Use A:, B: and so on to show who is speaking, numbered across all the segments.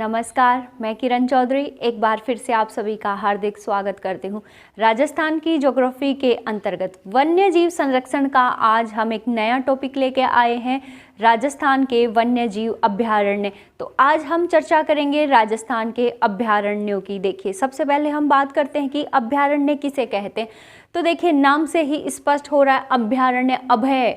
A: नमस्कार, मैं किरण चौधरी एक बार फिर से आप सभी का हार्दिक स्वागत करती हूँ। राजस्थान की ज्योग्राफी के अंतर्गत वन्य जीव संरक्षण का आज हम एक नया टॉपिक लेके आए हैं, राजस्थान के वन्य जीव अभ्यारण्य। तो आज हम चर्चा करेंगे राजस्थान के अभ्यारण्यों की। देखिए, सबसे पहले हम बात करते हैं कि अभ्यारण्य किसे कहते हैं। तो देखिए, नाम से ही स्पष्ट हो रहा है, अभ्यारण्य अभय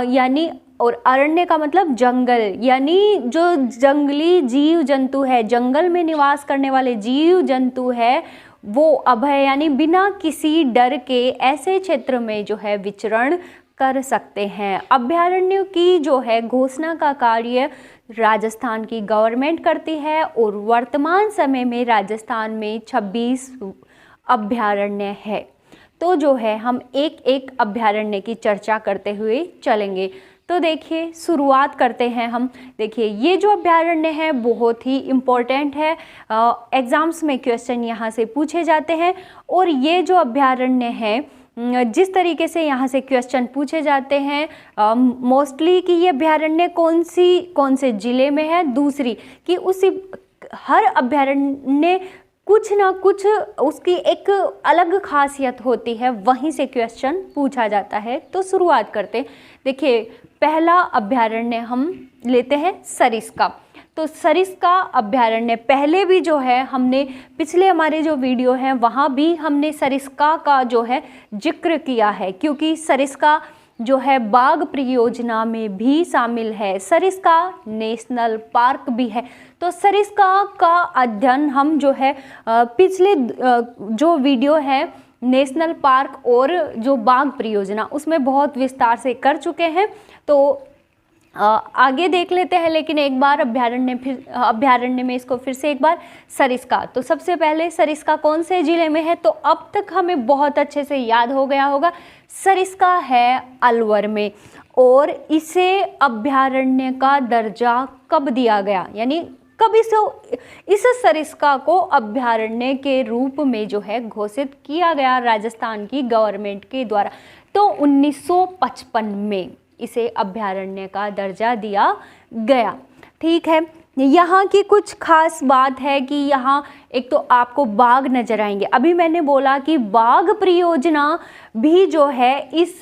A: यानी और अरण्य का मतलब जंगल, यानी जो जंगली जीव जंतु है, जंगल में निवास करने वाले जीव जंतु है, वो अभय यानी बिना किसी डर के ऐसे क्षेत्र में जो है विचरण कर सकते हैं। अभयारण्यों की जो है घोषणा का कार्य राजस्थान की गवर्नमेंट करती है और वर्तमान समय में राजस्थान में 26 अभयारण्य है। तो जो है हम एक एक अभयारण्य की चर्चा करते हुए चलेंगे। तो देखिए, शुरुआत करते हैं हम। देखिए, ये जो अभयारण्य है बहुत ही इम्पोर्टेंट है, एग्ज़ाम्स में क्वेश्चन यहाँ से पूछे जाते हैं। और ये जो अभयारण्य है, जिस तरीके से यहाँ से क्वेश्चन पूछे जाते हैं मोस्टली कि ये अभयारण्य कौन से ज़िले में है, दूसरी कि उसी हर अभयारण्य कुछ ना कुछ उसकी एक अलग खासियत होती है, वहीं से क्वेश्चन पूछा जाता है। तो शुरुआत करते हैं। देखिए, पहला अभयारण्य हम लेते हैं सरिस्का। तो सरिस्का अभयारण्य पहले भी जो है हमने पिछले हमारे जो वीडियो हैं वहाँ भी हमने सरिस्का का जो है जिक्र किया है, क्योंकि सरिस्का जो है बाघ परियोजना में भी शामिल है, सरिस्का नेशनल पार्क भी है। तो सरिस्का का अध्ययन हम जो है पिछले जो वीडियो है नेशनल पार्क और जो बाघ परियोजना उसमें बहुत विस्तार से कर चुके हैं। तो आगे देख लेते हैं, लेकिन एक बार अभयारण्य में इसको फिर से एक बार सरिस्का। तो सबसे पहले सरिस्का कौन से ज़िले में है, तो अब तक हमें बहुत अच्छे से याद हो गया होगा, सरिस्का है अलवर में। और इसे अभयारण्य का दर्जा कब दिया गया, यानी कब इस सरिस्का को अभयारण्य के रूप में जो है घोषित किया गया राजस्थान की गवर्नमेंट के द्वारा। तो 1955 में इसे अभयारण्य का दर्जा दिया गया। ठीक है, यहाँ की कुछ खास बात है कि यहाँ एक तो आपको बाघ नजर आएंगे। अभी मैंने बोला कि बाघ परियोजना भी जो है इस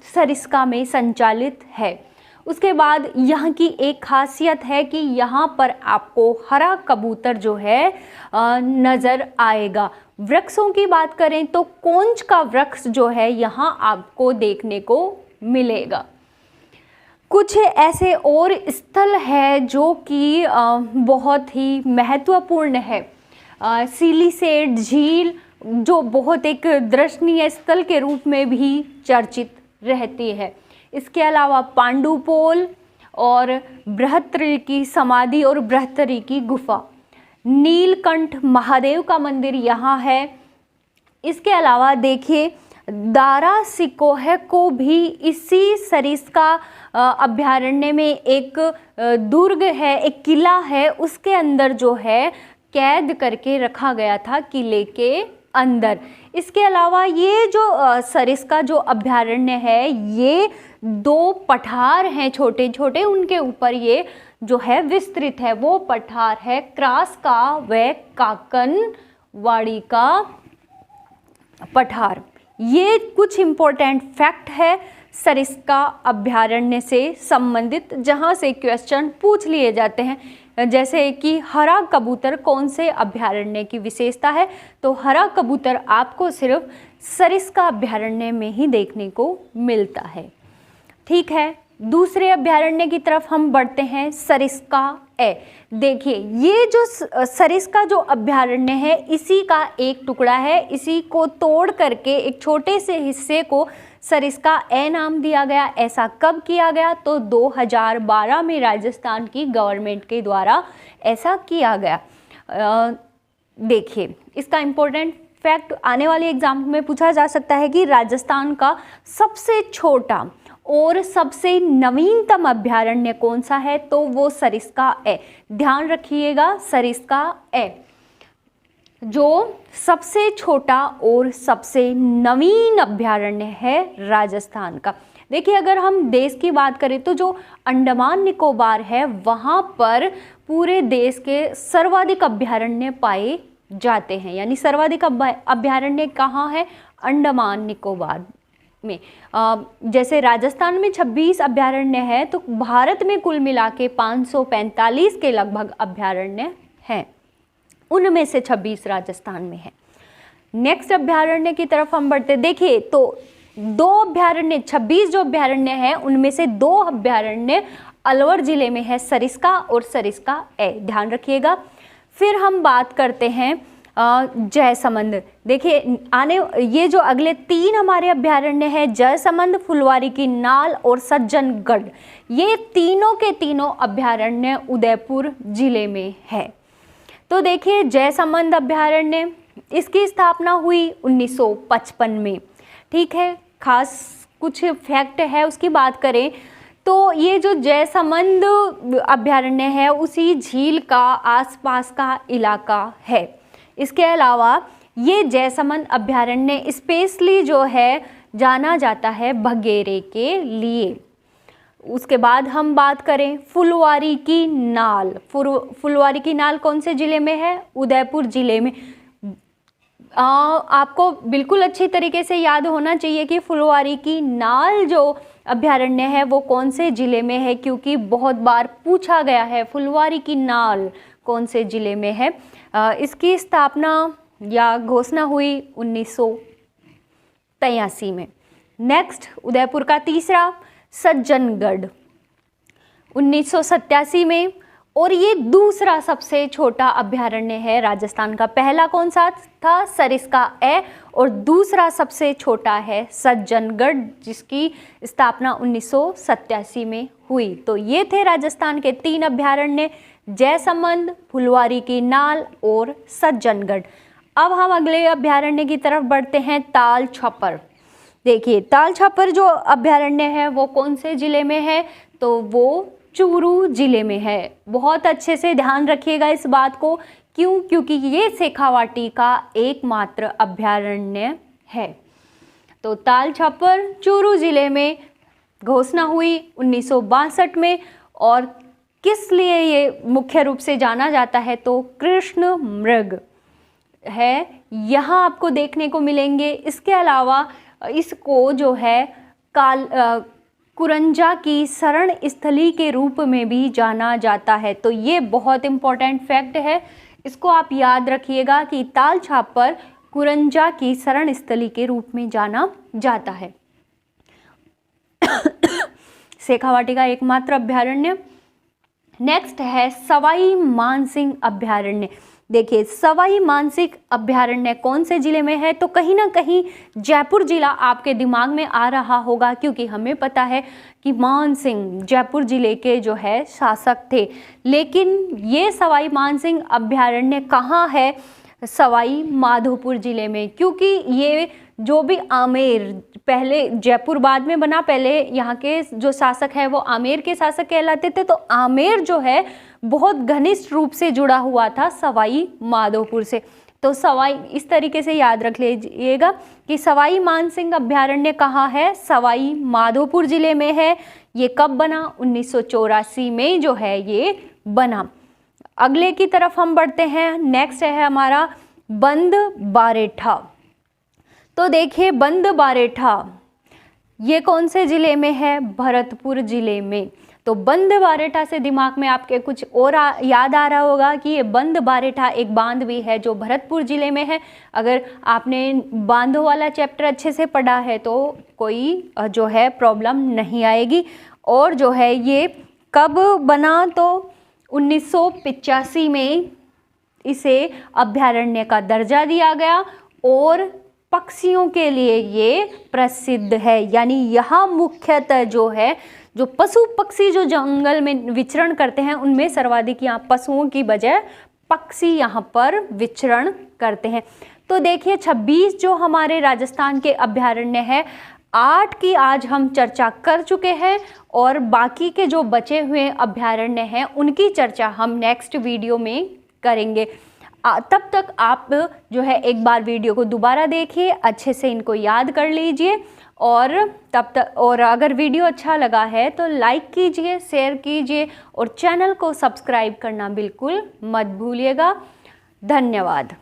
A: सरिस्का में संचालित है। उसके बाद यहाँ की एक खासियत है कि यहाँ पर आपको हरा कबूतर जो है नज़र आएगा। वृक्षों की बात करें तो कोंच का वृक्ष जो है यहाँ आपको देखने को मिलेगा। कुछ ऐसे और स्थल है जो कि बहुत ही महत्वपूर्ण है। सिलीसेट झील जो बहुत एक दर्शनीय स्थल के रूप में भी चर्चित रहती है। इसके अलावा पांडुपोल और बृहत्तरी की समाधि और बृहत्तरी की गुफा, नीलकंठ महादेव का मंदिर यहाँ है। इसके अलावा देखिए, दारा सिकोह को भी इसी सरिस्का अभयारण्य में एक दुर्ग है, एक किला है, उसके अंदर जो है कैद करके रखा गया था किले के अंदर। इसके अलावा ये जो सरिस्का जो अभयारण्य है, ये 2 पठार हैं छोटे छोटे, उनके ऊपर ये जो है विस्तृत है। वो पठार है क्रास का व काकनवाड़ी का पठार। ये कुछ इम्पोर्टेंट फैक्ट है सरिस्का अभयारण्य से संबंधित, जहाँ से क्वेश्चन पूछ लिए जाते हैं। जैसे कि हरा कबूतर कौन से अभयारण्य की विशेषता है, तो हरा कबूतर आपको सिर्फ सरिस्का अभयारण्य में ही देखने को मिलता है। ठीक है, दूसरे अभयारण्य की तरफ हम बढ़ते हैं, सरिस्का ए। देखिए, ये जो सरिस्का जो अभयारण्य है इसी का एक टुकड़ा है, इसी को तोड़ करके एक छोटे से हिस्से को सरिस्का ए नाम दिया गया। ऐसा कब किया गया, तो 2012 में राजस्थान की गवर्नमेंट के द्वारा ऐसा किया गया। देखिए, इसका इम्पोर्टेंट फैक्ट आने वाले एग्जाम में पूछा जा सकता है कि राजस्थान का सबसे छोटा और सबसे नवीनतम अभयारण्य कौन सा है, तो वो सरिस्का ए। ध्यान रखिएगा, सरिस्का ए जो सबसे छोटा और सबसे नवीन अभयारण्य है राजस्थान का। देखिए अगर हम देश की बात करें तो जो अंडमान निकोबार है वहाँ पर पूरे देश के सर्वाधिक अभयारण्य पाए जाते हैं, यानी सर्वाधिक अभयारण्य कहाँ है? अंडमान निकोबार में। जैसे राजस्थान में 26 अभयारण्य है, तो भारत में कुल मिला के 545 के लगभग अभयारण्य हैं, उनमें से 26 राजस्थान में है। नेक्स्ट अभयारण्य की तरफ हम बढ़ते, देखिए तो 2 अभयारण्य, 26 जो अभयारण्य हैं उनमें से 2 अभयारण्य अलवर जिले में है, सरिस्का और सरिस्का ए, ध्यान रखिएगा। फिर हम बात करते हैं जयसमंद। देखिए ये जो अगले 3 हमारे अभयारण्य हैं, जयसमंद, फुलवारी की नाल और सज्जनगढ़, ये तीनों के तीनों अभयारण्य उदयपुर जिले में है। तो देखिए जयसमंद अभयारण्य, इसकी स्थापना हुई 1955 में, ठीक है। खास कुछ फैक्ट है उसकी बात करें तो ये जो जयसमंद अभयारण्य है उसी झील का आसपास का इलाका है। इसके अलावा ये जयसमंद अभयारण्य स्पेशली जो है जाना जाता है बघेरे के लिए। उसके बाद हम बात करें फुलवारी की नाल। फुलवारी की नाल कौन से ज़िले में है? उदयपुर ज़िले में। आपको बिल्कुल अच्छी तरीके से याद होना चाहिए कि फुलवारी की नाल जो अभयारण्य है वो कौन से ज़िले में है, क्योंकि बहुत बार पूछा गया है फुलवारी की नाल कौन से ज़िले में है। इसकी स्थापना या घोषणा हुई 1983 में। नेक्स्ट उदयपुर का तीसरा सज्जनगढ़ 1987 में, और ये दूसरा सबसे छोटा अभयारण्य है राजस्थान का। पहला कौन सा था? सरिस्का ए, और दूसरा सबसे छोटा है सज्जनगढ़, जिसकी स्थापना 1987 में हुई। तो ये थे राजस्थान के 3 अभयारण्य, जयसमंद, फुलवारी की नाल और सज्जनगढ़। अब हम अगले अभयारण्य की तरफ बढ़ते हैं, ताल छपर। देखिए ताल छपर जो अभयारण्य है वो कौन से ज़िले में है? तो वो चूरू जिले में है। बहुत अच्छे से ध्यान रखिएगा इस बात को, क्यों? क्योंकि ये शेखावाटी का एकमात्र अभयारण्य है। तो ताल छपर चूरू जिले में घोषणा हुई 1962 में, और किस लिए ये मुख्य रूप से जाना जाता है? तो कृष्ण मृग है, यहाँ आपको देखने को मिलेंगे। इसके अलावा इसको जो है कुरंजा की शरण स्थली के रूप में भी जाना जाता है। तो ये बहुत इम्पोर्टेंट फैक्ट है, इसको आप याद रखिएगा कि ताल छापर कुरंजा की शरण स्थली के रूप में जाना जाता है। शेखावाटी का एकमात्र अभयारण्य। नेक्स्ट है सवाई मानसिंह अभयारण्य। देखिए सवाई मानसिंह अभयारण्य कौन से ज़िले में है? तो कहीं ना कहीं जयपुर ज़िला आपके दिमाग में आ रहा होगा, क्योंकि हमें पता है कि मानसिंह जयपुर ज़िले के जो है शासक थे। लेकिन ये सवाई मानसिंह अभयारण्य कहाँ है? सवाई माधोपुर ज़िले में, क्योंकि ये जो भी आमेर, पहले जयपुर बाद में बना, पहले यहाँ के जो शासक है वो आमेर के शासक कहलाते थे। तो आमेर जो है बहुत घनिष्ठ रूप से जुड़ा हुआ था सवाई माधोपुर से। तो सवाई इस तरीके से याद रख लीजिएगा कि सवाई मानसिंह अभयारण्य कहाँ है? सवाई माधोपुर ज़िले में है। ये कब बना? 1984 में जो है ये बना। अगले की तरफ हम बढ़ते हैं। नेक्स्ट है हमारा बंद बारेठा। तो देखिए बंद बारेठा ये कौन से ज़िले में है? भरतपुर ज़िले में। तो बंद बारेठा से दिमाग में आपके कुछ और याद आ रहा होगा कि ये बंद बारेठा एक बांध भी है जो भरतपुर ज़िले में है। अगर आपने बांधों वाला चैप्टर अच्छे से पढ़ा है तो कोई जो है प्रॉब्लम नहीं आएगी। और जो है ये कब बना? तो 1985 में इसे अभयारण्य का दर्जा दिया गया, और पक्षियों के लिए ये प्रसिद्ध है। यानी यहाँ मुख्यतः जो है जो पशु पक्षी जो जंगल में विचरण करते हैं उनमें सर्वाधिक यहाँ पशुओं की बजाय पक्षी यहाँ पर विचरण करते हैं। तो देखिए 26 जो हमारे राजस्थान के अभयारण्य है, 8 की आज हम चर्चा कर चुके हैं, और बाकी के जो बचे हुए अभयारण्य हैं उनकी चर्चा हम नेक्स्ट वीडियो में करेंगे। तब तक आप जो है एक बार वीडियो को दोबारा देखिए, अच्छे से इनको याद कर लीजिए और तब तक, और अगर वीडियो अच्छा लगा है तो लाइक कीजिए, शेयर कीजिए और चैनल को सब्सक्राइब करना बिल्कुल मत भूलिएगा। धन्यवाद।